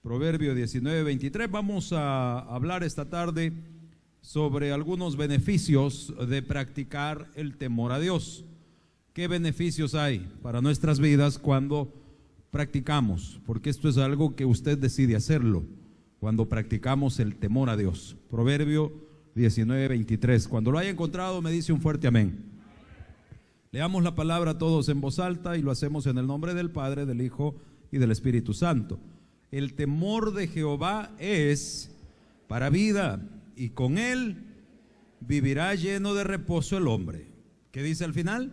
Proverbio 19:23. Vamos a hablar esta tarde sobre algunos beneficios de practicar el temor a Dios. ¿Qué beneficios hay para nuestras vidas cuando practicamos? Porque esto es algo que usted decide hacerlo, cuando practicamos el temor a Dios. Proverbio 19:23. Cuando lo haya encontrado, me dice un fuerte amén. Leamos la palabra todos en voz alta y lo hacemos en el nombre del Padre, del Hijo y del Espíritu Santo. El temor de Jehová es para vida, y con él vivirá lleno de reposo el hombre. ¿Qué dice al final?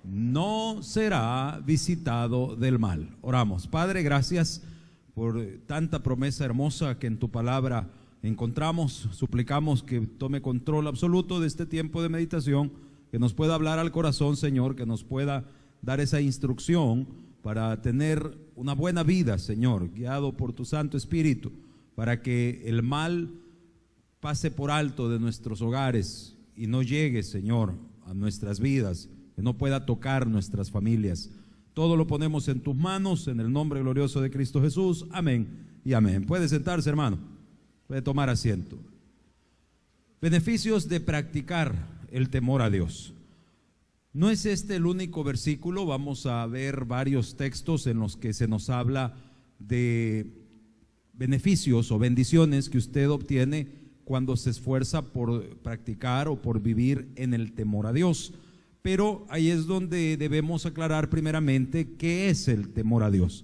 No será visitado del mal. Oramos. Padre, gracias por tanta promesa hermosa que en tu palabra encontramos. Suplicamos que tome control absoluto de este tiempo de meditación, que nos pueda hablar al corazón, Señor, que nos pueda dar esa instrucción para tener una buena vida, Señor, guiado por tu Santo Espíritu, para que el mal pase por alto de nuestros hogares y no llegue, Señor, a nuestras vidas, que no pueda tocar nuestras familias. Todo lo ponemos en tus manos, en el nombre glorioso de Cristo Jesús. Amén y amén. Puede sentarse, hermano, puede tomar asiento. Beneficios de practicar el temor a Dios. No es este el único versículo. Vamos a ver varios textos en los que se nos habla de beneficios o bendiciones que usted obtiene cuando se esfuerza por practicar o por vivir en el temor a Dios. Pero ahí es donde debemos aclarar primeramente qué es el temor a Dios,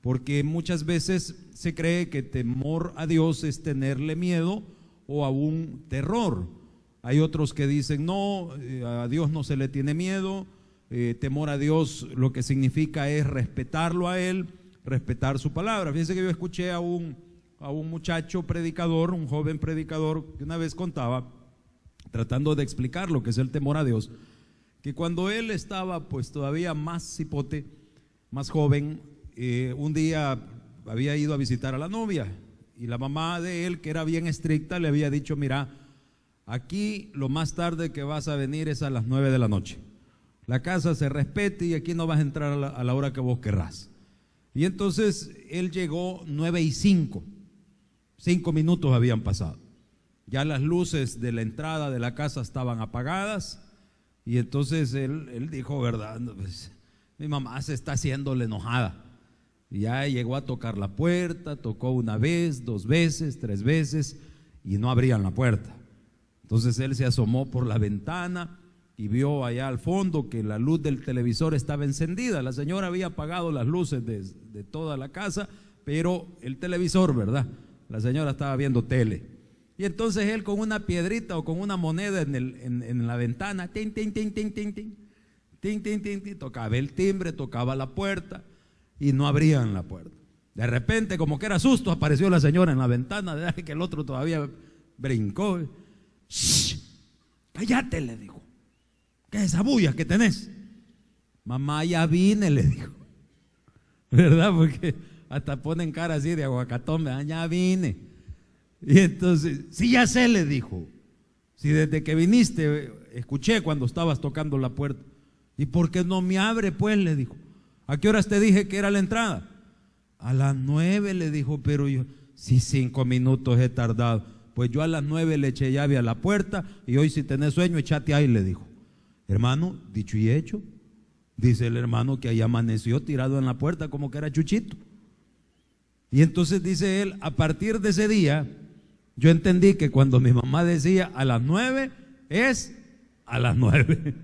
porque muchas veces se cree que temor a Dios es tenerle miedo o aún terror. Hay otros que dicen no, a Dios no se le tiene miedo. Temor a Dios lo que significa es respetarlo a Él, respetar su palabra. Fíjense que yo escuché a un muchacho predicador, un joven predicador, que una vez contaba, tratando de explicar lo que es el temor a Dios, que cuando él estaba pues todavía más cipote, más joven, un día había ido a visitar a la novia, y la mamá de él, que era bien estricta, le había dicho: mira, aquí lo más tarde que vas a venir es a las 9 de la noche. La casa se respete y aquí no vas a entrar a la hora que vos querrás. Y entonces él llegó 9:05, 5 minutos habían pasado. Ya las luces de la entrada de la casa estaban apagadas. Y entonces él dijo: verdad, pues, mi mamá se está haciéndole enojada. Y ya llegó a tocar la puerta, tocó una vez, 2 veces, 3 veces, y no abrían la puerta. Entonces él se asomó por la ventana y vio allá al fondo que la luz del televisor estaba encendida. La señora había apagado las luces de toda la casa, pero el televisor, ¿verdad? La señora estaba viendo tele. Y entonces él, con una piedrita o con una moneda en la ventana, tin, tin, tin, tin, tin, tin, tin, tin, tin, tin, tocaba el timbre, tocaba la puerta y no abrían la puerta. De repente, como que era susto, apareció la señora en la ventana, que el otro todavía brincó. ¡Shh! Cállate, le dijo. ¿Qué es esa bulla que tenés? Mamá, ya vine, le dijo. ¿Verdad? Porque hasta ponen cara así de aguacatón, ¿verdad? Ya vine. Y entonces, sí, ya sé, le dijo. Si desde que viniste escuché cuando estabas tocando la puerta. ¿Y por qué no me abre, pues? Le dijo. ¿A qué horas te dije que era la entrada? A las 9, le dijo. Pero yo, sí, 5 minutos he tardado. Pues yo a las 9 le eché llave a la puerta, y hoy, si tenés sueño, echate ahí, le dijo. Hermano, dicho y hecho, dice el hermano que ahí amaneció tirado en la puerta como que era Chuchito. Y entonces dice él: a partir de ese día yo entendí que cuando mi mamá decía a las 9 es a las 9.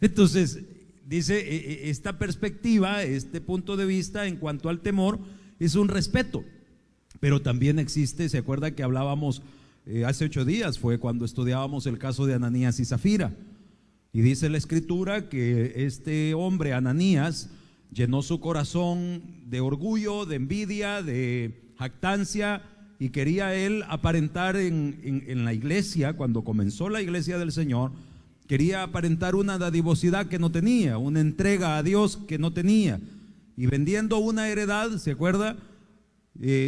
Entonces dice, esta perspectiva, este punto de vista en cuanto al temor es un respeto, pero también existe, ¿se acuerda que hablábamos hace 8 días? Fue cuando estudiábamos el caso de Ananías y Zafira, y dice la escritura que este hombre Ananías llenó su corazón de orgullo, de envidia, de jactancia, y quería él aparentar en la iglesia. Cuando comenzó la iglesia del Señor, quería aparentar una dadivosidad que no tenía, una entrega a Dios que no tenía, y vendiendo una heredad, ¿se acuerda?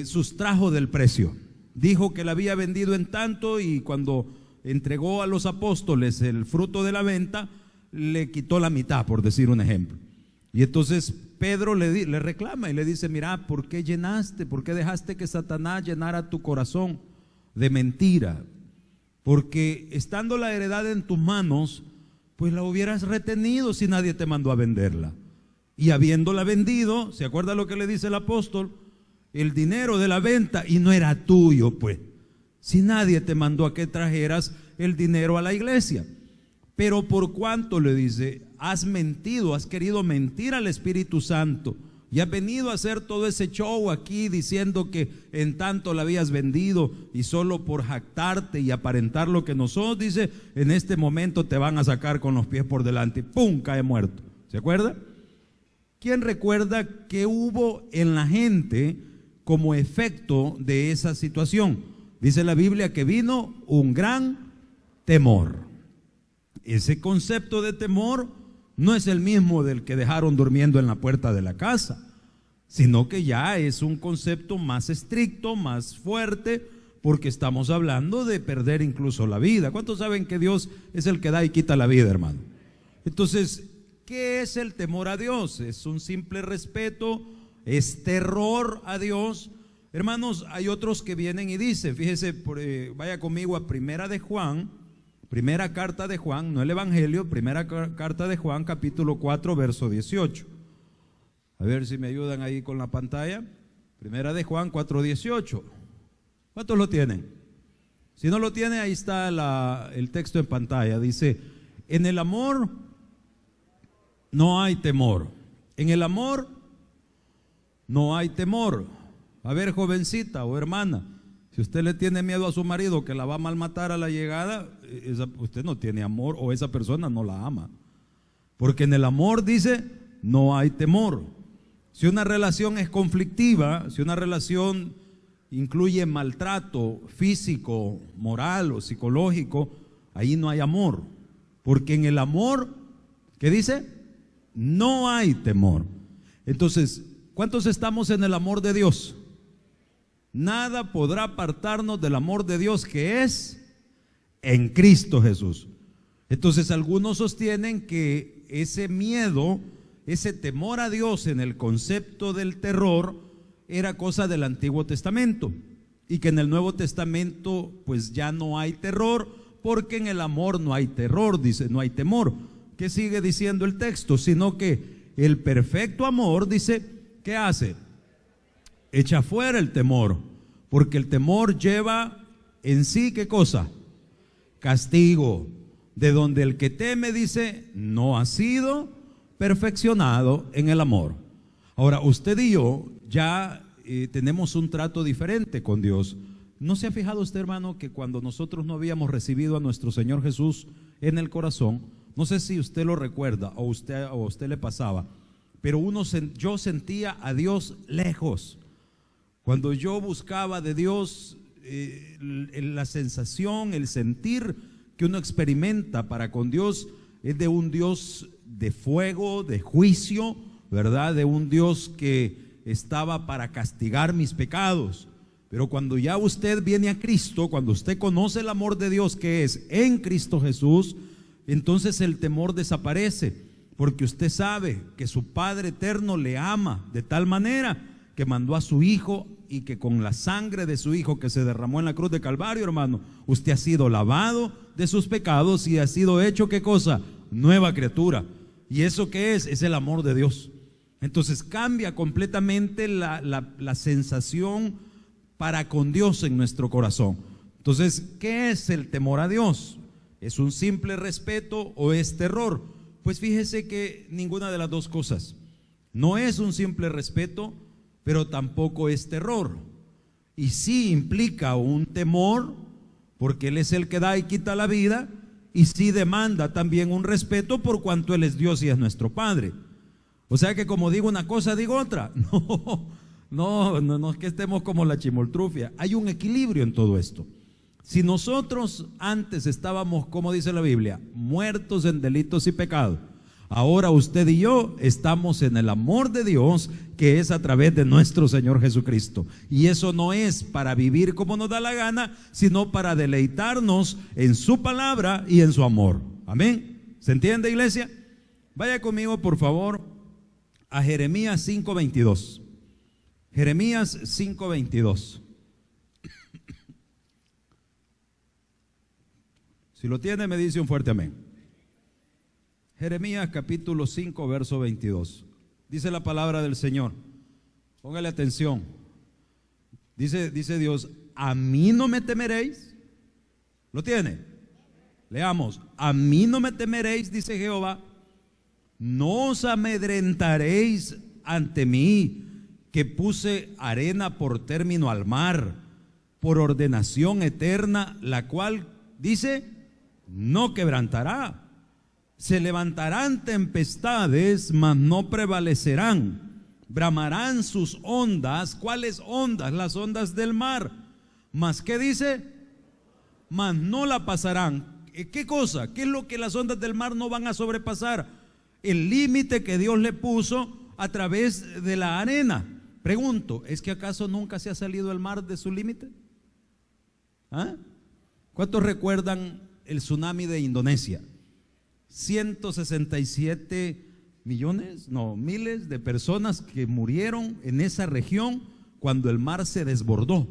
Sustrajo del precio. Dijo que la había vendido en tanto, y cuando entregó a los apóstoles el fruto de la venta, le quitó la mitad, por decir un ejemplo. Y entonces Pedro le reclama y le dice: mira, ¿por qué dejaste que Satanás llenara tu corazón de mentira? Porque estando la heredad en tus manos, pues la hubieras retenido si nadie te mandó a venderla. Y habiéndola vendido, ¿se acuerda lo que le dice el apóstol? El dinero de la venta, y no era tuyo, pues, si nadie te mandó a que trajeras el dinero a la iglesia. Pero por cuanto, le dice, has mentido, has querido mentir al Espíritu Santo, y has venido a hacer todo ese show aquí diciendo que en tanto la habías vendido, y solo por jactarte y aparentar lo que no sos, dice, en este momento te van a sacar con los pies por delante, y ¡pum!, cae muerto. ¿Se acuerda? ¿Quién recuerda qué hubo en la gente como efecto de esa situación? Dice la Biblia que vino un gran temor. Ese concepto de temor no es el mismo del que dejaron durmiendo en la puerta de la casa, sino que ya es un concepto más estricto, más fuerte, porque estamos hablando de perder incluso la vida. ¿Cuántos saben que Dios es el que da y quita la vida, hermano? Entonces, ¿qué es el temor a Dios? ¿Es un simple respeto? ¿Es terror a Dios? Hermanos, hay otros que vienen y dicen, fíjese, vaya conmigo a Primera carta de Juan, no el Evangelio, Primera carta de Juan, capítulo 4, verso 18. A ver si me ayudan ahí con la pantalla. Primera de Juan 4, 18. ¿Cuántos lo tienen? Si no lo tiene, ahí está el texto en pantalla. Dice: en el amor no hay temor. En el amor no hay temor. A ver, jovencita o hermana, si usted le tiene miedo a su marido que la va a malmatar a la llegada, usted no tiene amor, o esa persona no la ama. Porque en el amor, dice, no hay temor. Si una relación es conflictiva, si una relación incluye maltrato físico, moral o psicológico, ahí no hay amor. Porque en el amor, ¿qué dice? No hay temor. Entonces, ¿cuántos estamos en el amor de Dios? Nada podrá apartarnos del amor de Dios que es en Cristo Jesús. Entonces algunos sostienen que ese miedo, ese temor a Dios en el concepto del terror era cosa del Antiguo Testamento, y que en el Nuevo Testamento pues ya no hay terror, porque en el amor no hay terror, dice, no hay temor. ¿Qué sigue diciendo el texto? Sino que el perfecto amor, dice, ¿qué hace? Echa fuera el temor, porque el temor lleva en sí, ¿qué cosa? Castigo, de donde el que teme, dice, no ha sido perfeccionado en el amor. Ahora, usted y yo ya tenemos un trato diferente con Dios. ¿No se ha fijado usted, hermano, que cuando nosotros no habíamos recibido a nuestro Señor Jesús en el corazón, no sé si usted lo recuerda o a usted le pasaba, pero yo sentía a Dios lejos? Cuando yo buscaba de Dios, la sensación, el sentir que uno experimenta para con Dios es de un Dios de fuego, de juicio, ¿verdad? De un Dios que estaba para castigar mis pecados. Pero cuando ya usted viene a Cristo, cuando usted conoce el amor de Dios que es en Cristo Jesús, entonces el temor desaparece, porque usted sabe que su Padre eterno le ama de tal manera que mandó a su Hijo, y que con la sangre de su Hijo que se derramó en la cruz de Calvario, hermano, usted ha sido lavado de sus pecados y ha sido hecho, ¿qué cosa? Nueva criatura. ¿Y eso qué es? Es el amor de Dios. Entonces cambia completamente la sensación para con Dios en nuestro corazón. Entonces, ¿qué es el temor a Dios? ¿Es un simple respeto o es terror? Pues fíjese que ninguna de las dos cosas. No es un simple respeto, pero tampoco es terror. Y sí implica un temor, porque Él es el que da y quita la vida, y sí demanda también un respeto por cuanto Él es Dios y es nuestro Padre. O sea que como digo una cosa, digo otra. No es que estemos como la chimoltrufia. Hay un equilibrio en todo esto. Si nosotros antes estábamos, como dice la Biblia, muertos en delitos y pecados, ahora usted y yo estamos en el amor de Dios, que es a través de nuestro Señor Jesucristo. Y eso no es para vivir como nos da la gana, sino para deleitarnos en su palabra y en su amor. Amén. ¿Se entiende, iglesia? Vaya conmigo, por favor, a Jeremías 5:22. Jeremías 5:22. Si lo tiene, me dice un fuerte amén. Jeremías capítulo 5, verso 22. Dice la palabra del Señor. Póngale atención. Dice Dios: a mí no me temeréis. ¿Lo tiene? Leamos. A mí no me temeréis, dice Jehová. No os amedrentaréis ante mí, que puse arena por término al mar, por ordenación eterna, la cual, dice, no quebrantará. Se levantarán tempestades, mas no prevalecerán. Bramarán sus ondas. ¿Cuáles ondas? Las ondas del mar. ¿Mas qué dice? Mas no la pasarán. ¿Qué cosa? ¿Qué es lo que las ondas del mar no van a sobrepasar? El límite que Dios le puso a través de la arena. Pregunto, ¿es que acaso nunca se ha salido el mar de su límite? ¿Ah? ¿Cuántos recuerdan el tsunami de Indonesia? 167 millones, no, miles de personas que murieron en esa región cuando el mar se desbordó.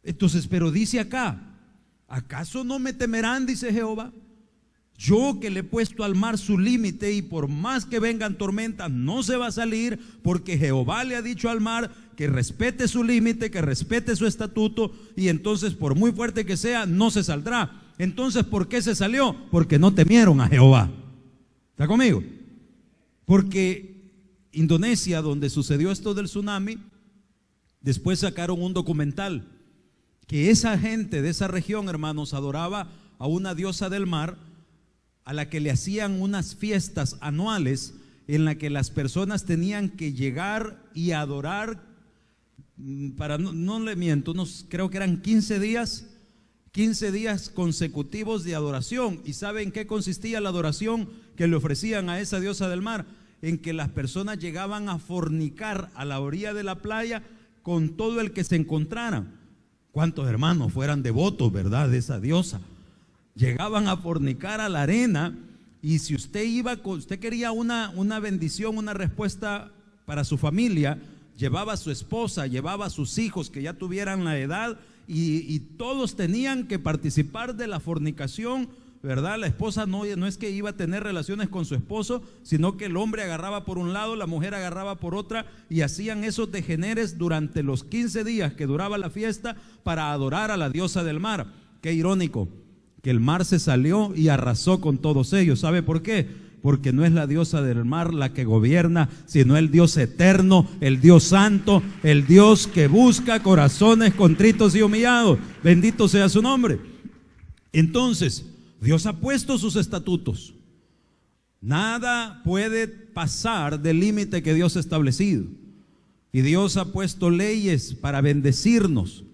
Entonces, pero dice acá, ¿acaso no me temerán? Dice Jehová. Yo que le he puesto al mar su límite, y por más que vengan tormentas no se va a salir, porque Jehová le ha dicho al mar que respete su límite, que respete su estatuto, y entonces por muy fuerte que sea no se saldrá. Entonces, ¿por qué se salió? Porque no temieron a Jehová. ¿Está conmigo? Porque Indonesia, donde sucedió esto del tsunami, después sacaron un documental que esa gente de esa región, hermanos, adoraba a una diosa del mar, a la que le hacían unas fiestas anuales en la que las personas tenían que llegar y adorar, para no le miento, creo que eran 15 días consecutivos de adoración. ¿Y saben qué consistía la adoración que le ofrecían a esa diosa del mar? En que las personas llegaban a fornicar a la orilla de la playa con todo el que se encontraran. ¿Cuántos hermanos fueran devotos, verdad, de esa diosa? Llegaban a fornicar a la arena, y si usted quería una bendición, una respuesta para su familia, llevaba a su esposa, llevaba a sus hijos que ya tuvieran la edad, y todos tenían que participar de la fornicación, ¿verdad? La esposa no es que iba a tener relaciones con su esposo, sino que el hombre agarraba por un lado, la mujer agarraba por otra, y hacían esos degeneres durante los 15 días que duraba la fiesta para adorar a la diosa del mar. Qué irónico que el mar se salió y arrasó con todos ellos. ¿Sabe por qué? Porque no es la diosa del mar la que gobierna, sino el Dios eterno, el Dios santo, el Dios que busca corazones contritos y humillados. Bendito sea su nombre. Entonces, Dios ha puesto sus estatutos. Nada puede pasar del límite que Dios ha establecido. Y Dios ha puesto leyes para bendecirnos.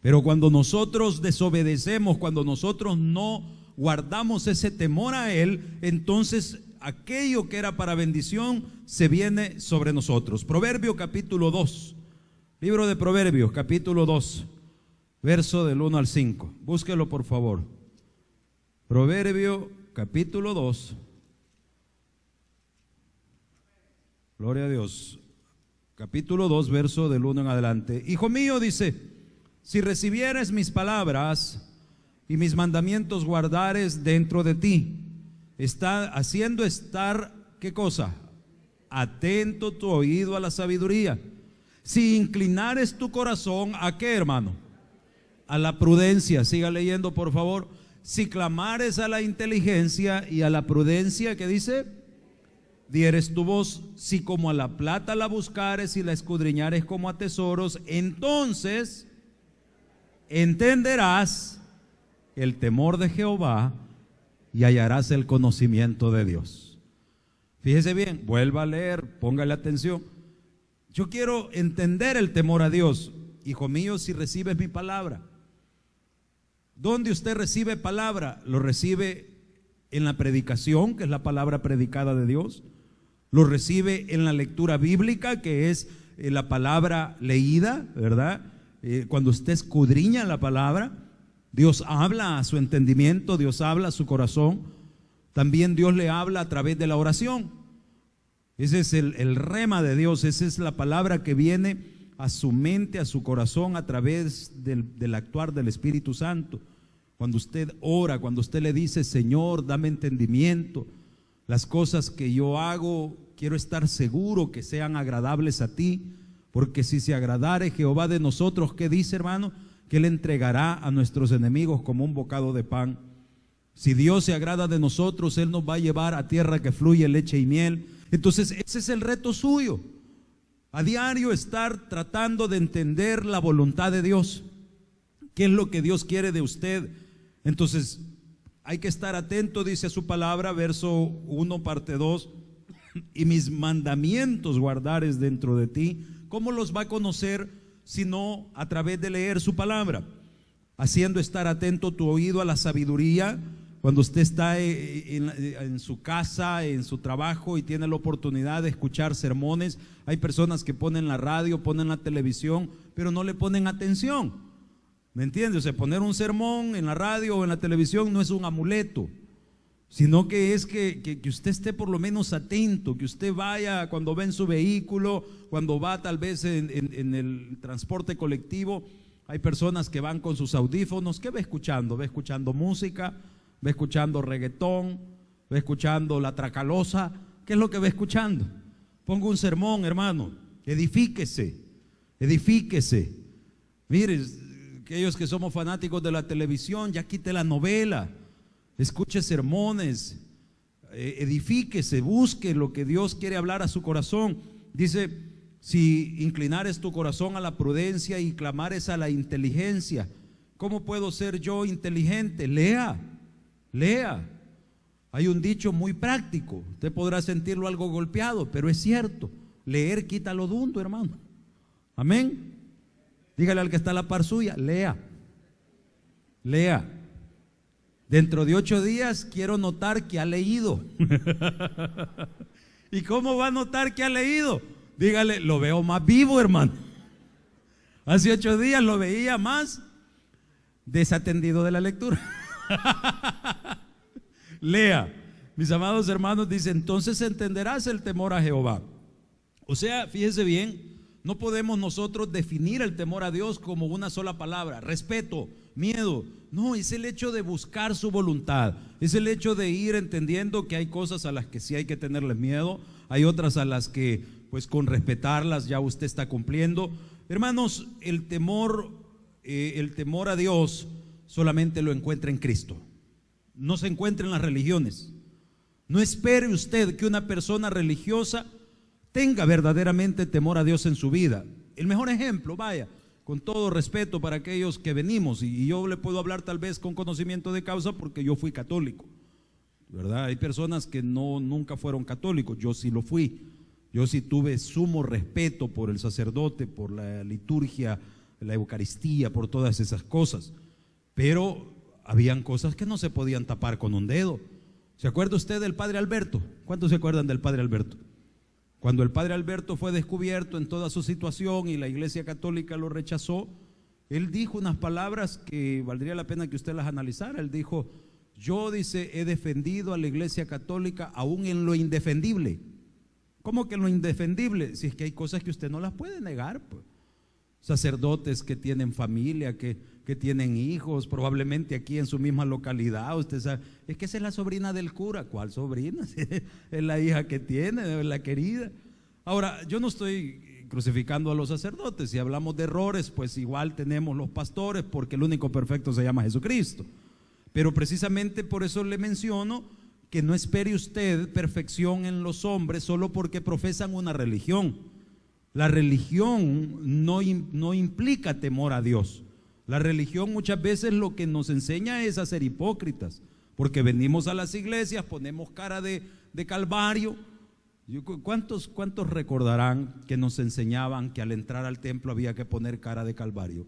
Pero cuando nosotros desobedecemos, cuando nosotros no guardamos ese temor a Él, entonces aquello que era para bendición se viene sobre nosotros. Proverbio capítulo 2, libro de Proverbios capítulo 2, verso del 1 al 5. Búsquelo por favor. Proverbio capítulo 2. Gloria a Dios. Capítulo 2, verso del 1 en adelante. Hijo mío, dice: si recibieres mis palabras y mis mandamientos guardares dentro de ti, está haciendo estar, ¿qué cosa? Atento tu oído a la sabiduría. Si inclinares tu corazón, ¿a qué, hermano? A la prudencia. Siga leyendo, por favor. Si clamares a la inteligencia y a la prudencia, ¿qué dice? Dieres tu voz. Si como a la plata la buscares y la escudriñares como a tesoros, entonces entenderás el temor de Jehová y hallarás el conocimiento de Dios. Fíjese bien, vuelva a leer, póngale atención. Yo quiero entender el temor a Dios. Hijo mío, si recibes mi palabra. ¿Dónde usted recibe palabra? Lo recibe en la predicación, que es la palabra predicada de Dios. Lo recibe en la lectura bíblica, que es la palabra leída, ¿verdad? Cuando usted escudriña la palabra, Dios habla a su entendimiento, Dios habla a su corazón. También Dios le habla a través de la oración. Ese es el rema de Dios, esa es la palabra que viene a su mente, a su corazón a través del actuar del Espíritu Santo. Cuando usted ora, cuando usted le dice: Señor, dame entendimiento, las cosas que yo hago, quiero estar seguro que sean agradables a ti, porque si se agradare Jehová de nosotros, ¿qué dice, hermano? Que Él entregará a nuestros enemigos como un bocado de pan. Si Dios se agrada de nosotros, Él nos va a llevar a tierra que fluye leche y miel. Entonces ese es el reto suyo, a diario estar tratando de entender la voluntad de Dios. ¿Qué es lo que Dios quiere de usted? Entonces hay que estar atento, dice su palabra, verso 1, parte 2: y mis mandamientos guardares dentro de ti. ¿Cómo los va a conocer sino a través de leer su palabra? Haciendo estar atento tu oído a la sabiduría. Cuando usted está en su casa, en su trabajo y tiene la oportunidad de escuchar sermones, hay personas que ponen la radio, ponen la televisión, pero no le ponen atención. ¿Me entiende? O sea, poner un sermón en la radio o en la televisión no es un amuleto, sino que es que usted esté por lo menos atento, que usted vaya cuando va en su vehículo, cuando va tal vez en el transporte colectivo. Hay personas que van con sus audífonos. ¿Qué va escuchando? Va escuchando música, va escuchando reggaetón, va escuchando la tracalosa. ¿Qué es lo que va escuchando? Ponga un sermón, hermano, edifíquese, edifíquese. Mire, aquellos que somos fanáticos de la televisión, ya quite la novela, escuche sermones, edifíquese, busque lo que Dios quiere hablar a su corazón. Dice: si inclinares tu corazón a la prudencia y clamares a la inteligencia. ¿Cómo puedo ser yo inteligente? Lea, lea. Hay un dicho muy práctico, usted podrá sentirlo algo golpeado, pero es cierto: leer quita lo dundo, hermano. Amén. Dígale al que está a la par suya: lea, lea. Dentro de 8 días quiero notar que ha leído. ¿Y cómo va a notar que ha leído? Dígale: lo veo más vivo, hermano. Hace 8 días lo veía más desatendido de la lectura. Lea, mis amados hermanos, dice: entonces entenderás el temor a Jehová. O sea, fíjese bien, no podemos nosotros definir el temor a Dios como una sola palabra: respeto, miedo. No, es el hecho de buscar su voluntad, es el hecho de ir entendiendo que hay cosas a las que sí hay que tenerles miedo, hay otras a las que pues con respetarlas ya usted está cumpliendo. Hermanos, el temor a Dios solamente lo encuentra en Cristo, no se encuentra en las religiones. No espere usted que una persona religiosa tenga verdaderamente temor a Dios en su vida. El mejor ejemplo, vaya, con todo respeto para aquellos que venimos, y yo le puedo hablar tal vez con conocimiento de causa porque yo fui católico, ¿verdad? Hay personas que nunca fueron católicos, yo sí lo fui. Yo sí tuve sumo respeto por el sacerdote, por la liturgia, la Eucaristía, por todas esas cosas. Pero habían cosas que no se podían tapar con un dedo. ¿Se acuerda usted del padre Alberto? ¿Cuántos se acuerdan del padre Alberto? Cuando el padre Alberto fue descubierto en toda su situación y la Iglesia Católica lo rechazó, él dijo unas palabras que valdría la pena que usted las analizara. Él dijo: yo, dice, he defendido a la Iglesia Católica aún en lo indefendible. ¿Cómo que en lo indefendible? Si es que hay cosas que usted no las puede negar, pues. Sacerdotes que tienen familia, que tienen hijos, probablemente aquí en su misma localidad. Usted sabe, es que esa es la sobrina del cura. ¿Cuál sobrina? Es la hija que tiene, es la querida. Ahora, yo no estoy crucificando a los sacerdotes. Si hablamos de errores, pues igual tenemos los pastores, porque el único perfecto se llama Jesucristo. Pero precisamente por eso le menciono que no espere usted perfección en los hombres solo porque profesan una religión. La religión no implica temor a Dios. La religión muchas veces lo que nos enseña es a ser hipócritas, porque venimos a las iglesias, ponemos cara de calvario. ¿Cuántos recordarán que nos enseñaban que al entrar al templo había que poner cara de calvario?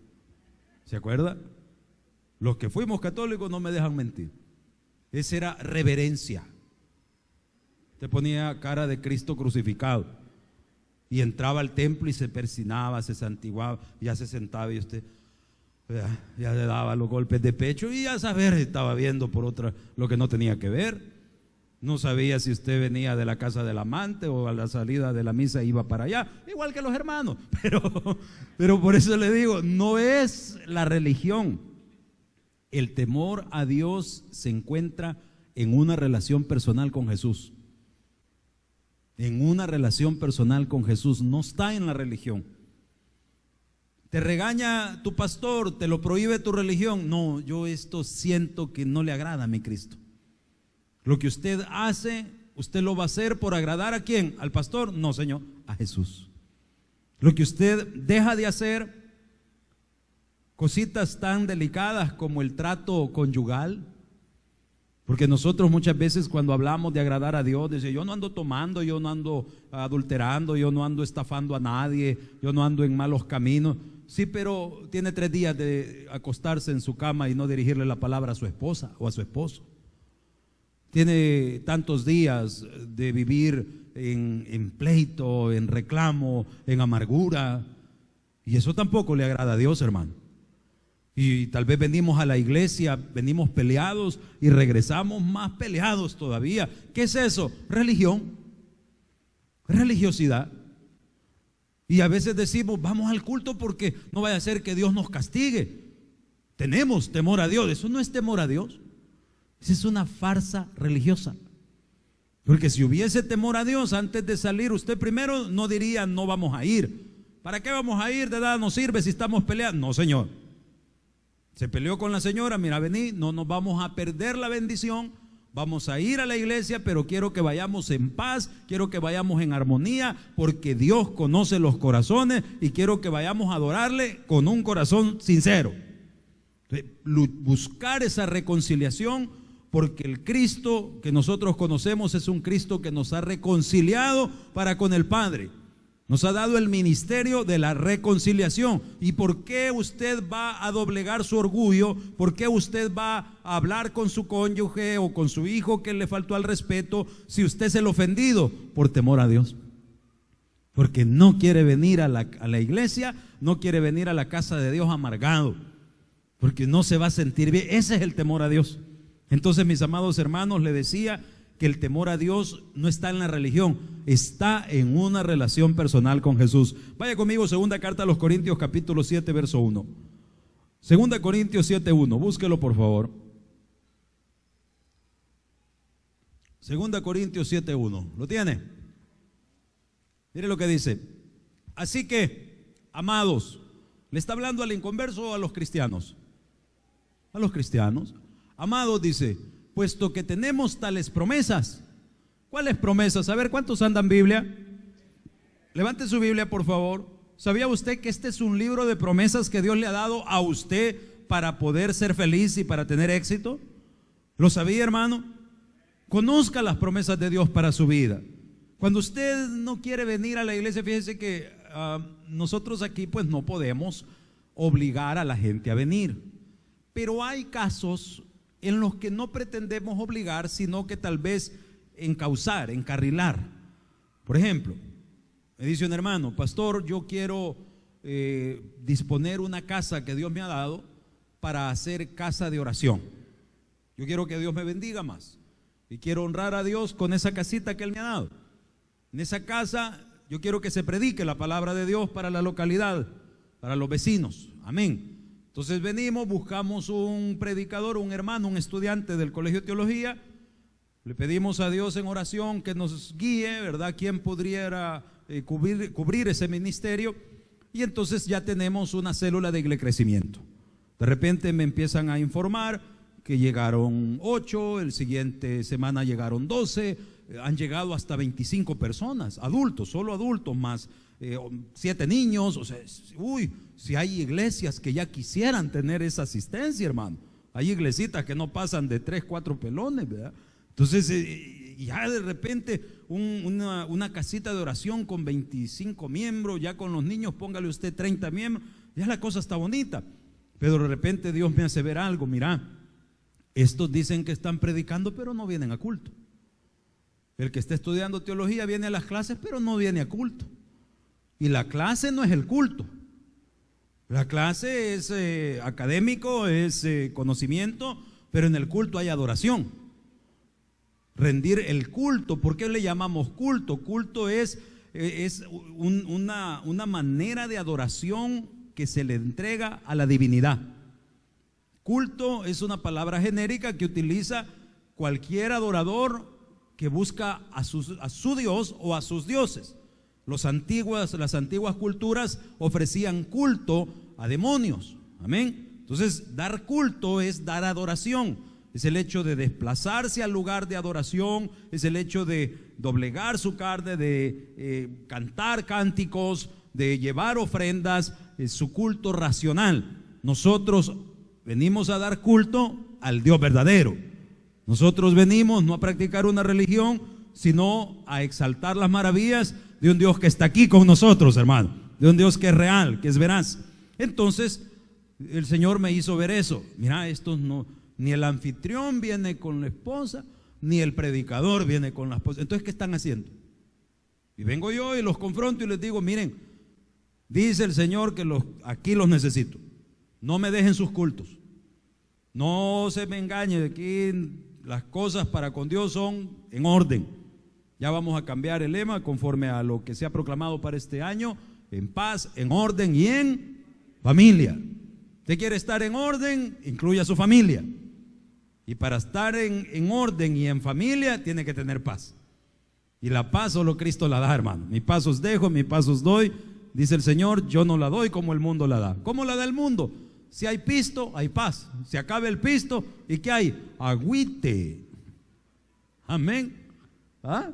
¿Se acuerda? Los que fuimos católicos no me dejan mentir. Esa era reverencia. Te ponía cara de Cristo crucificado y entraba al templo y se persinaba, se santiguaba, ya se sentaba y usted ya le daba los golpes de pecho y ya saber, estaba viendo por otra lo que no tenía que ver. No sabía si usted venía de la casa del amante o a la salida de la misa iba para allá, igual que los hermanos. Pero por eso le digo, no es la religión. El temor a Dios se encuentra en una relación personal con Jesús. En una relación personal con Jesús, no está en la religión. Te regaña tu pastor, te lo prohíbe tu religión. No, yo esto siento que no le agrada a mi Cristo. Lo que usted hace, usted lo va a hacer por agradar ¿a quién? ¿Al pastor? No, Señor, a Jesús. Lo que usted deja de hacer, cositas tan delicadas como el trato conyugal, porque nosotros muchas veces cuando hablamos de agradar a Dios, dice, yo no ando tomando, yo no ando adulterando, yo no ando estafando a nadie, yo no ando en malos caminos. Sí, pero tiene 3 días de acostarse en su cama y no dirigirle la palabra a su esposa o a su esposo. Tiene tantos días de vivir en pleito, en reclamo, en amargura, y eso tampoco le agrada a Dios, hermano. Y tal vez venimos a la iglesia, venimos peleados y regresamos más peleados todavía. ¿Qué es eso? Religión, religiosidad. Y a veces decimos, vamos al culto porque no vaya a ser que Dios nos castigue. Tenemos temor a Dios. Eso no es temor a Dios. Esa es una farsa religiosa. Porque si hubiese temor a Dios, antes de salir, usted primero no diría, no vamos a ir. ¿Para qué vamos a ir? De nada nos sirve si estamos peleando. No, Señor. Se peleó con la señora, mira, vení, no nos vamos a perder la bendición. Vamos a ir a la iglesia, pero quiero que vayamos en paz, quiero que vayamos en armonía, porque Dios conoce los corazones y quiero que vayamos a adorarle con un corazón sincero. Buscar esa reconciliación, porque el Cristo que nosotros conocemos es un Cristo que nos ha reconciliado para con el Padre. Nos ha dado el ministerio de la reconciliación. ¿Y por qué usted va a doblegar su orgullo? ¿Por qué usted va a hablar con su cónyuge o con su hijo que le faltó al respeto si usted es el ofendido? Por temor a Dios. Porque no quiere venir a la iglesia, no quiere venir a la casa de Dios amargado, porque no se va a sentir bien. Ese es el temor a Dios. Entonces, mis amados hermanos, le decía que el temor a Dios no está en la religión, está en una relación personal con Jesús. Vaya conmigo, segunda carta a los Corintios, capítulo 7, verso 1. Segunda Corintios 7, 1, búsquelo por favor. Segunda Corintios 7, 1, ¿lo tiene? Mire lo que dice. Así que, amados, ¿le está hablando al inconverso o a los cristianos? A los cristianos. Amados, dice, puesto que tenemos tales promesas. ¿Cuáles promesas? A ver, ¿cuántos andan Biblia? Levante su Biblia, por favor. ¿Sabía usted que este es un libro de promesas que Dios le ha dado a usted para poder ser feliz y para tener éxito? ¿Lo sabía, hermano? Conozca las promesas de Dios para su vida. Cuando usted no quiere venir a la iglesia, fíjese que nosotros aquí pues no podemos obligar a la gente a venir. Pero hay casos en los que no pretendemos obligar, sino que tal vez encauzar, encarrilar. Por ejemplo, me dice un hermano, pastor, yo quiero disponer una casa que Dios me ha dado para hacer casa de oración. Yo quiero que Dios me bendiga más y quiero honrar a Dios con esa casita que Él me ha dado. En esa casa yo quiero que se predique la palabra de Dios para la localidad, para los vecinos. Amén. Entonces venimos, buscamos un predicador, un hermano, un estudiante del Colegio de Teología. Le pedimos a Dios en oración que nos guíe, ¿verdad? ¿Quién podría cubrir ese ministerio? Y entonces ya tenemos una célula de Iglesia Crecimiento. De repente me empiezan a informar que llegaron 8, el siguiente semana llegaron 12, han llegado hasta 25 personas, adultos, solo adultos, más 7 niños. O sea, si hay iglesias que ya quisieran tener esa asistencia, hermano. Hay iglesitas que no pasan de 3, 4 pelones, ¿verdad? Entonces, ya de repente una casita de oración con 25 miembros, ya con los niños póngale usted 30 miembros, ya la cosa está bonita. Pero de repente Dios me hace ver algo, mira, estos dicen que están predicando, pero no vienen a culto. El que está estudiando teología viene a las clases, pero no viene a culto. Y la clase no es el culto. La clase es académico, es conocimiento, pero en el culto hay adoración. rendir el culto. ¿Por qué le llamamos culto? Culto es una manera de adoración que se le entrega a la divinidad. Culto es una palabra genérica que utiliza cualquier adorador que busca a su Dios o a sus dioses. Las antiguas culturas ofrecían culto a demonios. Amén. Entonces, dar culto es dar adoración. Es el hecho de desplazarse al lugar de adoración, es el hecho de doblegar su carne, de cantar cánticos, de llevar ofrendas, es su culto racional. Nosotros venimos a dar culto al Dios verdadero. Nosotros venimos no a practicar una religión, sino a exaltar las maravillas de un Dios que está aquí con nosotros, hermano, de un Dios que es real, que es veraz. Entonces, el Señor me hizo ver eso. Mira, estos no, ni el anfitrión viene con la esposa, ni el predicador viene con la esposa. Entonces, ¿qué están haciendo? Y vengo yo y los confronto y les digo, miren, dice el Señor que aquí los necesito. No me dejen sus cultos. No se me engañe, aquí las cosas para con Dios son en orden. Ya vamos a cambiar el lema conforme a lo que se ha proclamado para este año: en paz, en orden y en familia. Usted quiere estar en orden, incluya a su familia. Y para estar en orden y en familia, tiene que tener paz. Y la paz solo Cristo la da, hermano. Mi paz os dejo, mi paz os doy, dice el Señor. Yo no la doy como el mundo la da. ¿Cómo la da el mundo? Si hay pisto, hay paz. Se acaba el pisto, ¿y qué hay? Agüite. Amén. ¿Ah?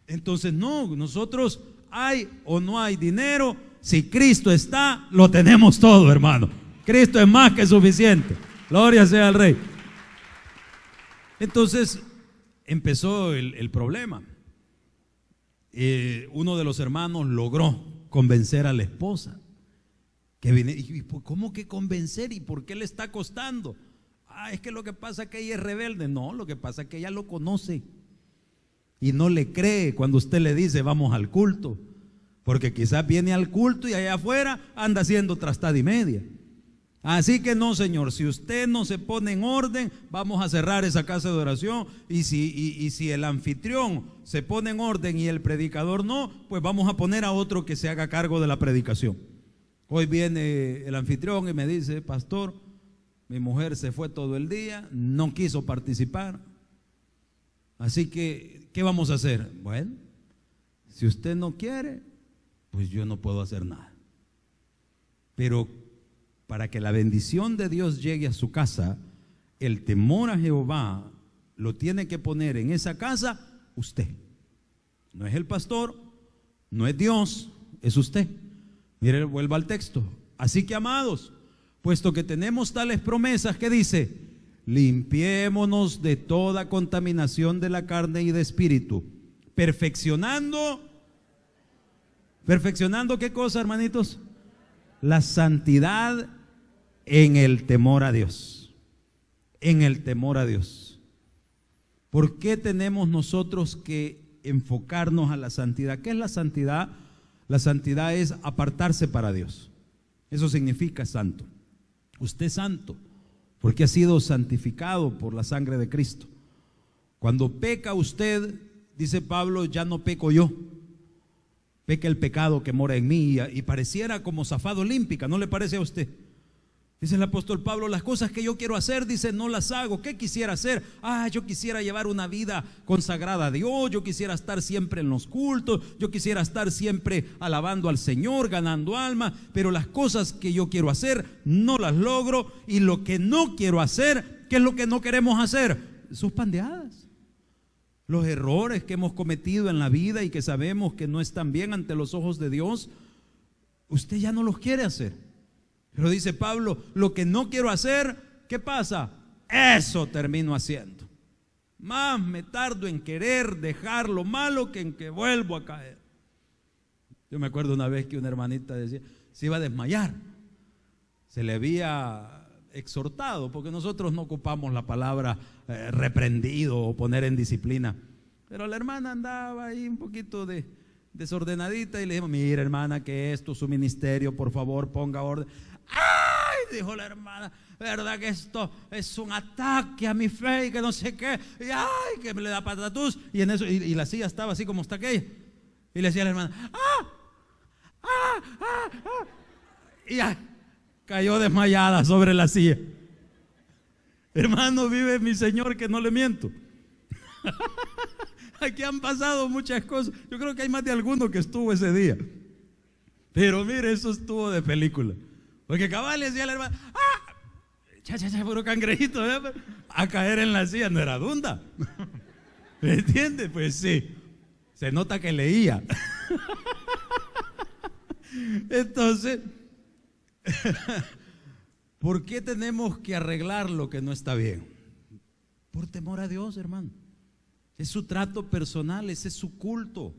Entonces no, nosotros hay o no hay dinero, si Cristo está, lo tenemos todo, hermano. Cristo es más que suficiente. Gloria sea al Rey. Entonces empezó el problema. Uno de los hermanos logró convencer a la esposa que vine, y ¿cómo que convencer? ¿Y por qué le está costando? Es que lo que pasa es que ella es rebelde. No, lo que pasa es que ella lo conoce y no le cree cuando usted le dice vamos al culto, porque quizás viene al culto y allá afuera anda haciendo trastada y media. Así que no, señor, si usted no se pone en orden, vamos a cerrar esa casa de oración. Y si el anfitrión se pone en orden y el predicador no, pues vamos a poner a otro que se haga cargo de la predicación. Hoy viene el anfitrión y me dice: pastor, mi mujer se fue todo el día, no quiso participar, así que ¿qué vamos a hacer? Bueno, si usted no quiere, pues yo no puedo hacer nada. Pero para que la bendición de Dios llegue a su casa, el temor a Jehová lo tiene que poner en esa casa usted. No es el pastor, no es Dios, es usted. Mire, vuelva al texto. Así que, amados, puesto que tenemos tales promesas, ¿qué dice? Limpiémonos de toda contaminación de la carne y de espíritu, perfeccionando ¿qué cosa, hermanitos? La santidad en el temor a Dios. En el temor a Dios. ¿Por qué tenemos nosotros que enfocarnos a la santidad? ¿Qué es la santidad? La santidad es apartarse para Dios. Eso significa santo. Usted es santo porque ha sido santificado por la sangre de Cristo. Cuando peca usted, dice Pablo, ya no peco yo, peca el pecado que mora en mí, y pareciera como zafada olímpica, ¿no le parece a usted? Dice el apóstol Pablo: las cosas que yo quiero hacer, dice, no las hago. ¿Qué quisiera hacer? Yo quisiera llevar una vida consagrada a Dios, yo quisiera estar siempre en los cultos, yo quisiera estar siempre alabando al Señor, ganando alma, pero las cosas que yo quiero hacer no las logro, y lo que no quiero hacer, ¿qué es lo que no queremos hacer? Sus pandeadas. Los errores que hemos cometido en la vida y que sabemos que no están bien ante los ojos de Dios, usted ya no los quiere hacer. Pero dice Pablo: lo que no quiero hacer, ¿qué pasa? Eso termino haciendo. Más me tardo en querer dejar lo malo que en que vuelvo a caer. Yo me acuerdo una vez que una hermanita decía, se iba a desmayar. Se le había exhortado, porque nosotros no ocupamos la palabra reprendido o poner en disciplina. Pero la hermana andaba ahí un poquito desordenadita, y le dijimos: mira, hermana, que esto es su ministerio, por favor ponga orden. ¡Ay, dijo la hermana, verdad que esto es un ataque a mi fe y que no sé qué, y ay, que me le da patatús, y en eso, y la silla estaba así como está aquella, y le decía a la hermana, y ya, cayó desmayada sobre la silla. Hermano, vive mi Señor que no le miento. Aquí han pasado muchas cosas. Yo creo que hay más de alguno que estuvo ese día. Pero mire, eso estuvo de película. Porque cabal le decía a la hermana, puro cangrejito, a caer en la silla, no era dunda. ¿Me entiende? Pues sí, se nota que leía. Entonces, ¿por qué tenemos que arreglar lo que no está bien? Por temor a Dios, hermano. Es su trato personal, ese es su culto.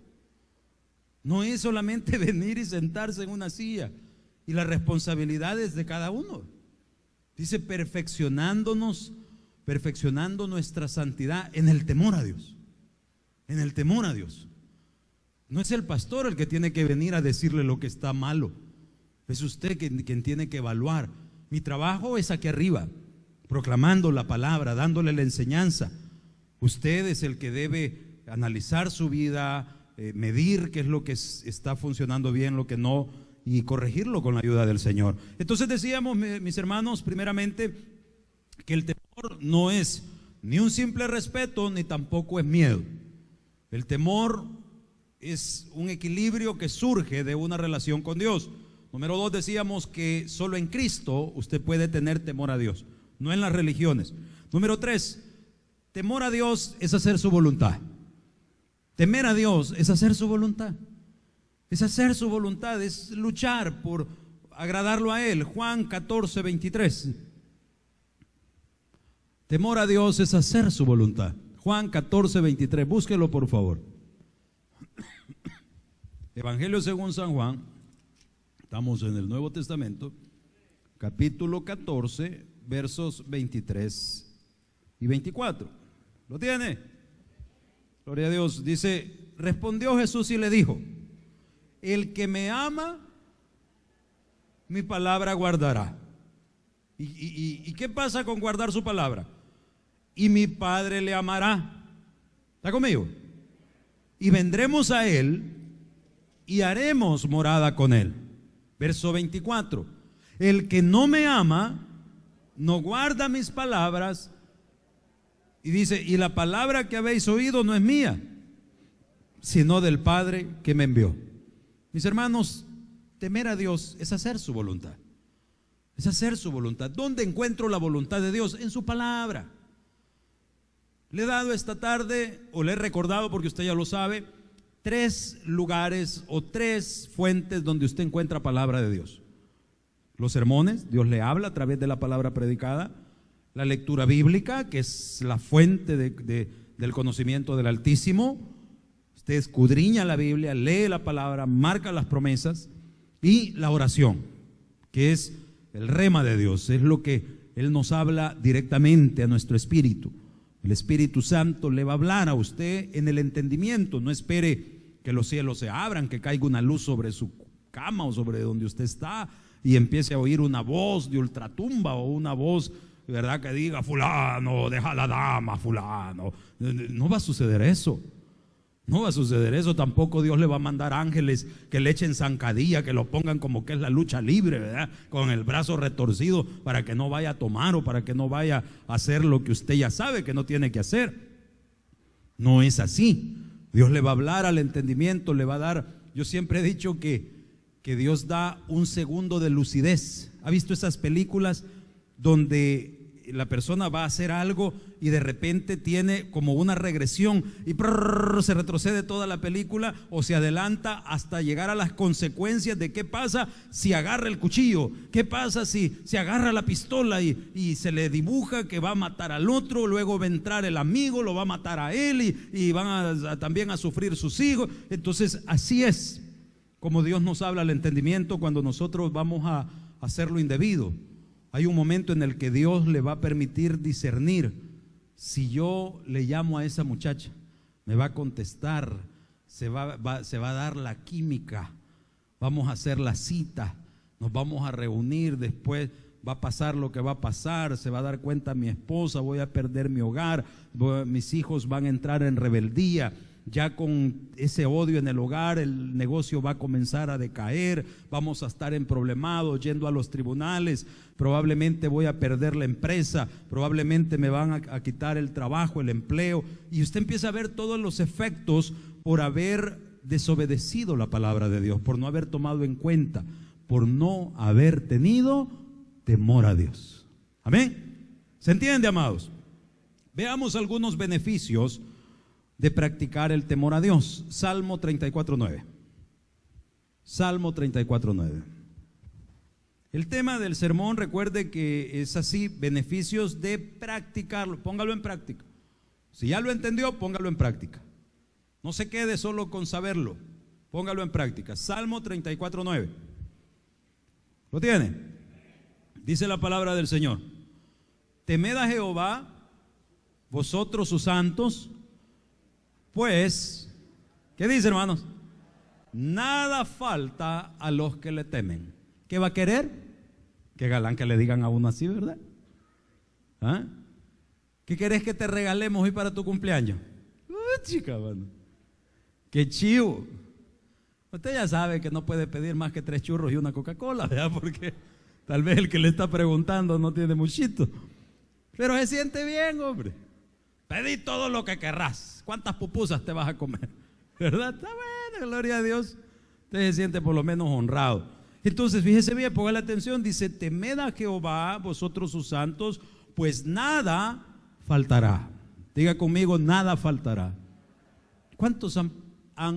No es solamente venir y sentarse en una silla. Y las responsabilidades de cada uno. Dice, perfeccionando nuestra santidad en el temor a Dios. En el temor a Dios. No es el pastor el que tiene que venir a decirle lo que está malo. Es usted quien tiene que evaluar. Mi trabajo es aquí arriba, proclamando la palabra, dándole la enseñanza. Usted es el que debe analizar su vida, medir qué es lo que está funcionando bien, lo que no, y corregirlo con la ayuda del Señor. Entonces decíamos, mis hermanos, primeramente, que el temor no es ni un simple respeto, ni tampoco es miedo. El temor es un equilibrio que surge de una relación con Dios. Número 2, decíamos que solo en Cristo usted puede tener temor a Dios, no en las religiones. Número 3, temor a Dios es hacer su voluntad. Temer a Dios es hacer su voluntad. Es hacer su voluntad, es luchar por agradarlo a Él. Juan 14, 23. Temor a Dios es hacer su voluntad. Juan 14, 23. Búsquelo por favor. Evangelio según San Juan. Estamos en el Nuevo Testamento. Capítulo 14, versos 23 y 24. ¿Lo tiene? Gloria a Dios. Dice, respondió Jesús y le dijo, el que me ama, mi palabra guardará. ¿Y qué pasa con guardar su palabra? Y mi Padre le amará. ¿Está conmigo? Y vendremos a Él y haremos morada con Él. Verso 24. El que no me ama, no guarda mis palabras. Y dice, y la palabra que habéis oído no es mía, sino del Padre que me envió. Mis hermanos, temer a Dios es hacer su voluntad. Es hacer su voluntad. ¿Dónde encuentro la voluntad de Dios? En su palabra. Le he dado esta tarde, o le he recordado porque usted ya lo sabe, 3 lugares o 3 fuentes donde usted encuentra palabra de Dios. Los sermones, Dios le habla a través de la palabra predicada. La lectura bíblica, que es la fuente del conocimiento del Altísimo. Usted escudriña la Biblia, lee la palabra, marca las promesas. Y la oración, que es el rema de Dios, es lo que Él nos habla directamente a nuestro espíritu. El Espíritu Santo le va a hablar a usted en el entendimiento. No espere que los cielos se abran, que caiga una luz sobre su cama o sobre donde usted está y empiece a oír una voz de ultratumba o una voz, ¿verdad?, que diga, fulano, deja la dama, fulano. No va a suceder eso. No va a suceder eso. Tampoco Dios le va a mandar ángeles que le echen zancadilla, que lo pongan como que es la lucha libre, ¿verdad?, con el brazo retorcido para que no vaya a tomar o para que no vaya a hacer lo que usted ya sabe que no tiene que hacer. No es así. Dios le va a hablar al entendimiento, le va a dar. Yo siempre he dicho que Dios da un segundo de lucidez. ¿Ha visto esas películas donde la persona va a hacer algo y de repente tiene como una regresión y se retrocede toda la película o se adelanta hasta llegar a las consecuencias de qué pasa si agarra el cuchillo, qué pasa si agarra la pistola y se le dibuja que va a matar al otro, luego va a entrar el amigo, lo va a matar a él y van también a sufrir sus hijos. Entonces así es como Dios nos habla al entendimiento cuando nosotros vamos a hacer lo indebido. Hay un momento en el que Dios le va a permitir discernir. Si yo le llamo a esa muchacha, me va a contestar, se va a dar la química, vamos a hacer la cita, nos vamos a reunir después va a pasar lo que va a pasar, se va a dar cuenta mi esposa, voy a perder mi hogar, mis hijos van a entrar en rebeldía. Ya con ese odio en el hogar, el negocio va a comenzar a decaer, vamos a estar en problemados, yendo a los tribunales, probablemente voy a perder la empresa, probablemente me van a quitar el trabajo, el empleo, y usted empieza a ver todos los efectos por haber desobedecido la palabra de Dios, por no haber tomado en cuenta, por no haber tenido temor a Dios. Amén. ¿Se entiende, amados? Veamos algunos beneficios de practicar el temor a Dios. Salmo 34:9. Salmo 34:9. El tema del sermón, recuerde que es así: beneficios de practicarlo. Póngalo en práctica. Si ya lo entendió, póngalo en práctica. No se quede solo con saberlo, póngalo en práctica. Salmo 34:9. ¿Lo tiene? Dice la palabra del Señor: temed a Jehová, vosotros sus santos, pues, ¿qué dice, hermanos? Nada falta a los que le temen. ¿Qué va a querer? Qué galán que le digan a uno así, ¿verdad? ¿Ah? ¿Qué querés que te regalemos hoy para tu cumpleaños? Chica, mano. Qué chivo. Usted ya sabe que no puede pedir más que 3 churros y una Coca-Cola, ¿verdad? Porque tal vez el que le está preguntando no tiene muchito. Pero se siente bien, hombre. Pedí todo lo que querrás. ¿Cuántas pupusas te vas a comer? ¿Verdad? Está bueno, gloria a Dios. Usted se siente por lo menos honrado. Entonces, fíjese bien, ponga la atención. Dice: temed a Jehová, vosotros sus santos, pues nada faltará. Diga conmigo: nada faltará. ¿Cuántos han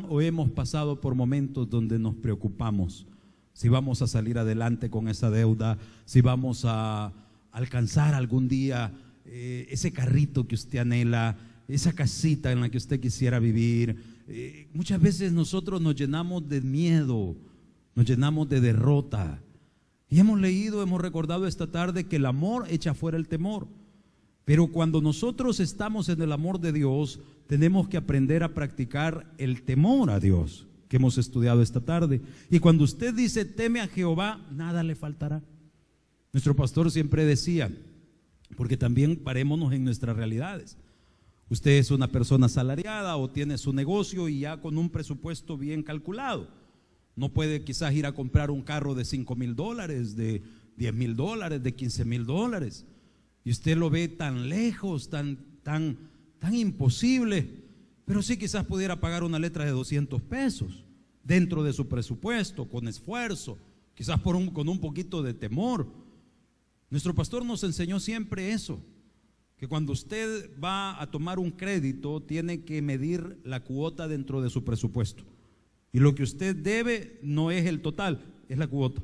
o hemos pasado por momentos donde nos preocupamos? Si vamos a salir adelante con esa deuda, si vamos a alcanzar algún día ese carrito que usted anhela, esa casita en la que usted quisiera vivir. Muchas veces nosotros nos llenamos de miedo, nos llenamos de derrota. Y hemos leído, hemos recordado esta tarde que el amor echa fuera el temor. Pero cuando nosotros estamos en el amor de Dios, tenemos que aprender a practicar el temor a Dios, que hemos estudiado esta tarde. Y cuando usted dice: teme a Jehová, nada le faltará. Nuestro pastor siempre decía, porque también parémonos en nuestras realidades. Usted es una persona asalariada o tiene su negocio y ya con un presupuesto bien calculado. No puede quizás ir a comprar un carro de $5,000, de $10,000, de $15,000. Y usted lo ve tan lejos, tan imposible. Pero sí, quizás pudiera pagar una letra de $200 dentro de su presupuesto, con esfuerzo, quizás con un poquito de temor. Nuestro pastor nos enseñó siempre eso, que cuando usted va a tomar un crédito, tiene que medir la cuota dentro de su presupuesto. Y lo que usted debe no es el total, es la cuota.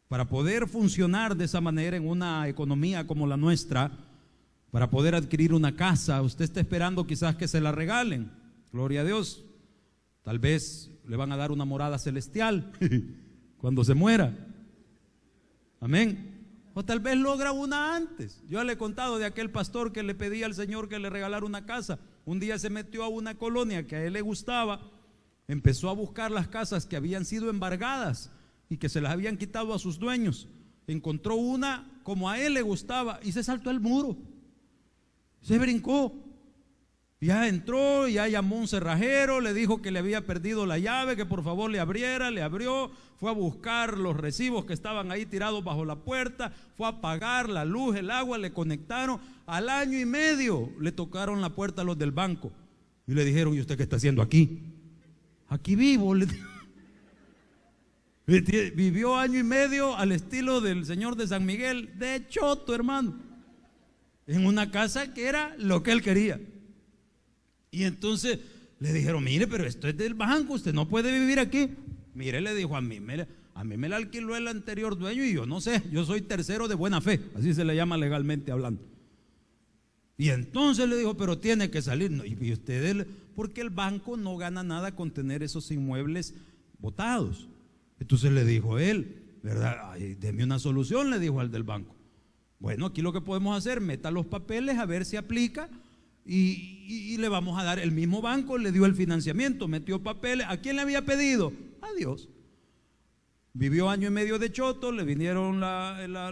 Para poder funcionar de esa manera en una economía como la nuestra, para poder adquirir una casa, usted está esperando quizás que se la regalen. Gloria a Dios. Tal vez le van a dar una morada celestial cuando se muera. Amén. O tal vez logra una antes. Yo le he contado de aquel pastor que le pedía al Señor que le regalara una casa. Un día se metió a una colonia que a él le gustaba, empezó a buscar las casas que habían sido embargadas y que se las habían quitado a sus dueños. Encontró una como a él le gustaba y se saltó el muro, se brincó. Ya entró, ya llamó a un cerrajero, le dijo que le había perdido la llave, que por favor le abriera, le abrió, fue a buscar los recibos que estaban ahí tirados bajo la puerta, fue a pagar la luz, el agua, le conectaron. Al año y medio le tocaron la puerta a los del banco y le dijeron: ¿y usted qué está haciendo aquí? Aquí vivo. Vivió año y medio al estilo del señor de San Miguel, de choto, hermano, en una casa que era lo que él quería. Y entonces le dijeron: mire, pero esto es del banco, usted no puede vivir aquí. Mire, le dijo: a mí me la alquiló el anterior dueño y yo no sé, yo soy tercero de buena fe, así se le llama legalmente hablando. Y entonces le dijo: pero tiene que salir. No, y usted, porque el banco no gana nada con tener esos inmuebles botados. Entonces le dijo él, ¿verdad? Ay, deme una solución, le dijo al del banco. Bueno, aquí lo que podemos hacer, meta los papeles a ver si aplica. Y le vamos a dar, el mismo banco le dio el financiamiento, metió papeles. ¿A quién le había pedido? A Dios. Vivió año y medio de choto, le vinieron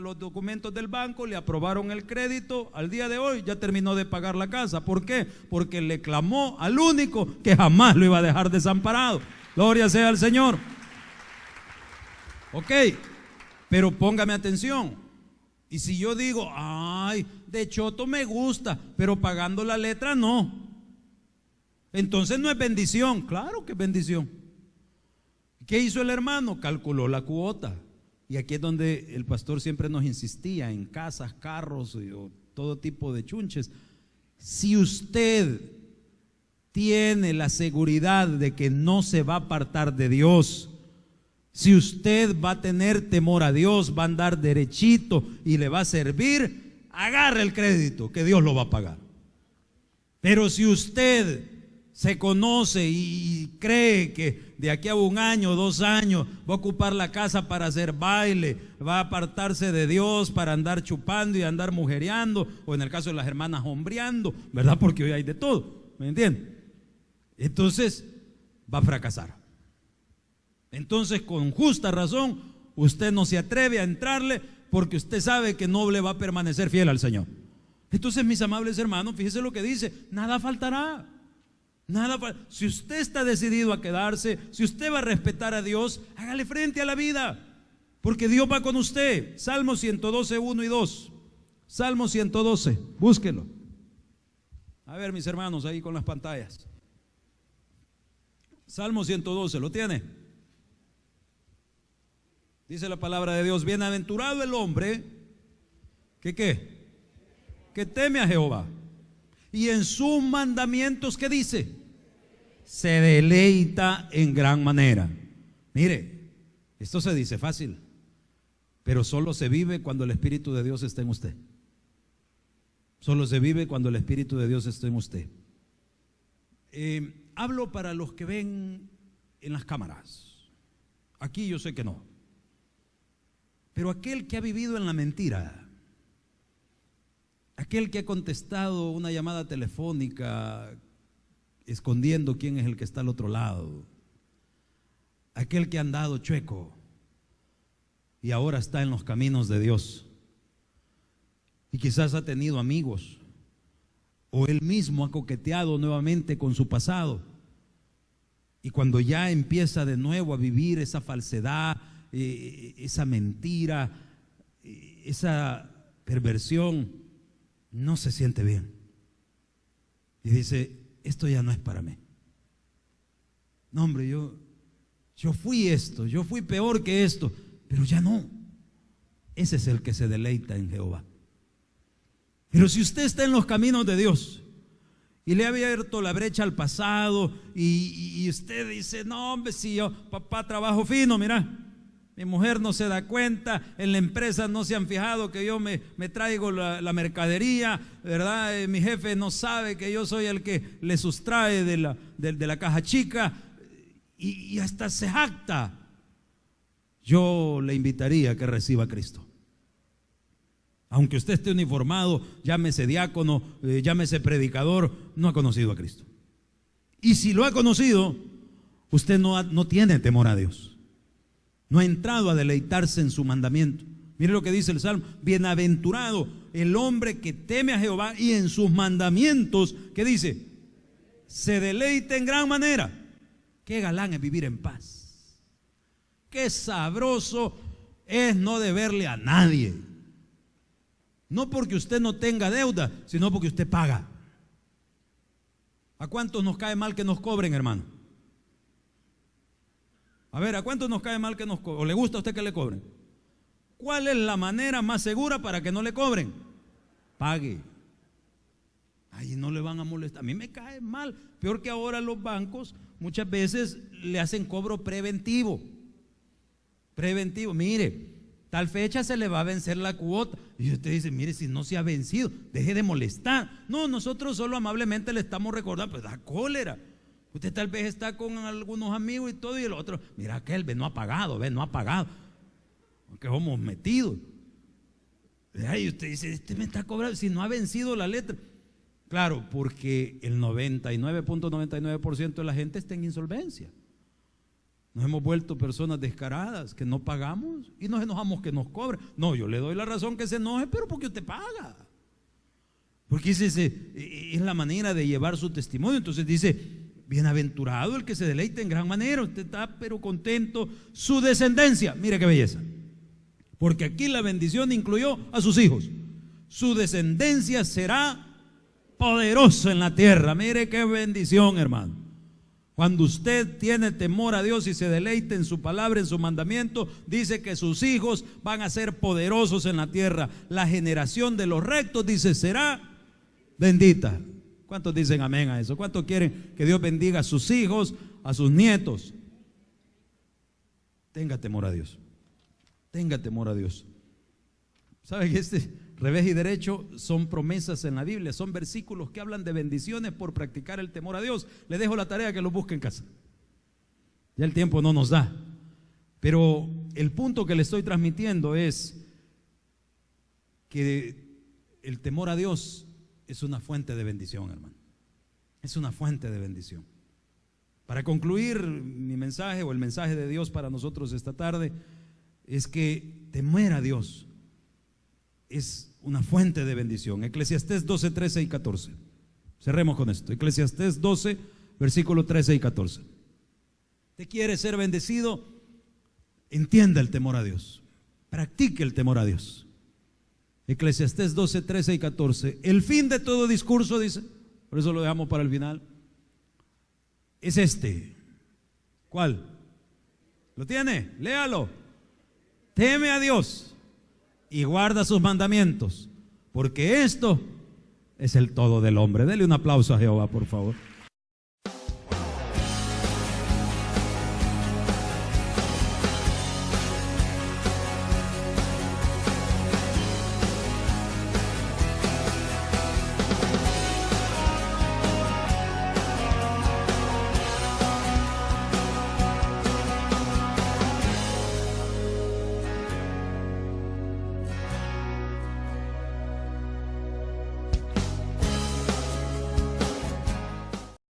los documentos del banco, le aprobaron el crédito, al día de hoy ya terminó de pagar la casa. ¿Por qué? Porque le clamó al único que jamás lo iba a dejar desamparado. Gloria sea al Señor. Ok, pero póngame atención. Y si yo digo, ay, de choto me gusta, pero pagando la letra no, entonces no es bendición. Claro que es bendición. ¿Qué hizo el hermano? Calculó la cuota. Y aquí es donde el pastor siempre nos insistía, en casas, carros o todo tipo de chunches. Si usted tiene la seguridad de que no se va a apartar de Dios, si usted va a tener temor a Dios, va a andar derechito y le va a servir, agarre el crédito, que Dios lo va a pagar. Pero si usted se conoce y cree que de aquí a 1 año, 2 años va a ocupar la casa para hacer baile, va a apartarse de Dios para andar chupando y andar mujereando, o en el caso de las hermanas hombreando, ¿verdad? Porque hoy hay de todo, ¿me entienden? Entonces va a fracasar. Entonces, con justa razón, usted no se atreve a entrarle porque usted sabe que no le va a permanecer fiel al Señor. Entonces, mis amables hermanos, fíjese lo que dice: nada faltará. Si usted está decidido a quedarse, si usted va a respetar a Dios, hágale frente a la vida, porque Dios va con usted. Salmo 112, 1 y 2. Salmo 112, búsquelo. A ver, mis hermanos, ahí con las pantallas. Salmo 112, ¿lo tiene? Dice la palabra de Dios: bienaventurado el hombre que ¿qué? Que teme a Jehová, y en sus mandamientos, ¿qué dice? Se deleita en gran manera. Mire, esto se dice fácil, pero solo se vive cuando el Espíritu de Dios está en usted. Solo se vive cuando el Espíritu de Dios está en usted. Hablo para los que ven en las cámaras. Aquí yo sé que no. Pero aquel que ha vivido en la mentira, aquel que ha contestado una llamada telefónica escondiendo quién es el que está al otro lado, aquel que ha andado chueco y ahora está en los caminos de Dios, y quizás ha tenido amigos, o él mismo ha coqueteado nuevamente con su pasado, y cuando ya empieza de nuevo a vivir esa falsedad, esa mentira, esa perversión, no se siente bien y dice: esto ya no es para mí. No, hombre, yo fui esto, yo fui peor que esto, pero ya no. Ese es el que se deleita en Jehová. Pero si usted está en los caminos de Dios y le ha abierto la brecha al pasado, y usted dice: no, hombre, si yo, papá, trabajo fino, mira, mi mujer no se da cuenta, en la empresa no se han fijado que yo me traigo la mercadería, ¿verdad? Mi jefe no sabe que yo soy el que le sustrae de la caja chica, y hasta se jacta. Yo le invitaría a que reciba a Cristo. Aunque usted esté uniformado, llámese diácono, llámese predicador, no ha conocido a Cristo. Y si lo ha conocido, usted no tiene temor a Dios. No ha entrado a deleitarse en su mandamiento. Mire lo que dice el Salmo: bienaventurado el hombre que teme a Jehová y en sus mandamientos, ¿qué dice? Se deleita en gran manera. Qué galán es vivir en paz. Qué sabroso es no deberle a nadie. No porque usted no tenga deuda, sino porque usted paga. ¿A cuántos nos cae mal que nos cobren, hermano? A ver, ¿a cuántos nos cae mal que nos cobren? ¿O le gusta a usted que le cobren? ¿Cuál es la manera más segura para que no le cobren? Pague. Ahí no le van a molestar. A mí me cae mal. Peor que ahora los bancos muchas veces le hacen cobro preventivo. Preventivo. Mire, tal fecha se le va a vencer la cuota. Y usted dice: mire, si no se ha vencido, deje de molestar. No, nosotros solo amablemente le estamos recordando. Pues da cólera. Usted tal vez está con algunos amigos y todo, y el otro: mira, aquel no ha pagado, no ha pagado. Porque somos metidos. Y usted dice: este me está cobrando si no ha vencido la letra. Claro, porque el 99.99% de la gente está en insolvencia. Nos hemos vuelto personas descaradas que no pagamos y nos enojamos que nos cobren. No, yo le doy la razón que se enoje, pero porque usted paga. Porque es la manera de llevar su testimonio. Entonces dice: bienaventurado el que se deleite en gran manera. Usted está pero contento. Su descendencia, mire qué belleza, porque aquí la bendición incluyó a sus hijos. Su descendencia será poderosa en la tierra. Mire qué bendición, hermano. Cuando usted tiene temor a Dios y se deleite en su palabra, en su mandamiento, dice que sus hijos van a ser poderosos en la tierra. La generación de los rectos, dice, será bendita. ¿Cuántos dicen amén a eso? ¿Cuántos quieren que Dios bendiga a sus hijos, a sus nietos? Tenga temor a Dios. Tenga temor a Dios. ¿Sabe que revés y derecho son promesas en la Biblia? Son versículos que hablan de bendiciones por practicar el temor a Dios. Le dejo la tarea que lo busque en casa. Ya el tiempo no nos da. Pero el punto que le estoy transmitiendo es que el temor a Dios es una fuente de bendición, hermano. Es una fuente de bendición. Para concluir mi mensaje o el mensaje de Dios para nosotros esta tarde, es que temer a Dios es una fuente de bendición. Eclesiastés 12, 13 y 14. Cerremos con esto. Eclesiastés 12, versículo 13 y 14. ¿Usted quiere ser bendecido? Entienda el temor a Dios. Practique el temor a Dios. Eclesiastés 12, 13 y 14. El fin de todo discurso, dice, por eso lo dejamos para el final, es este. ¿Cuál? ¿Lo tiene? Léalo. Teme a Dios y guarda sus mandamientos, porque esto es el todo del hombre. Dele un aplauso a Jehová, por favor.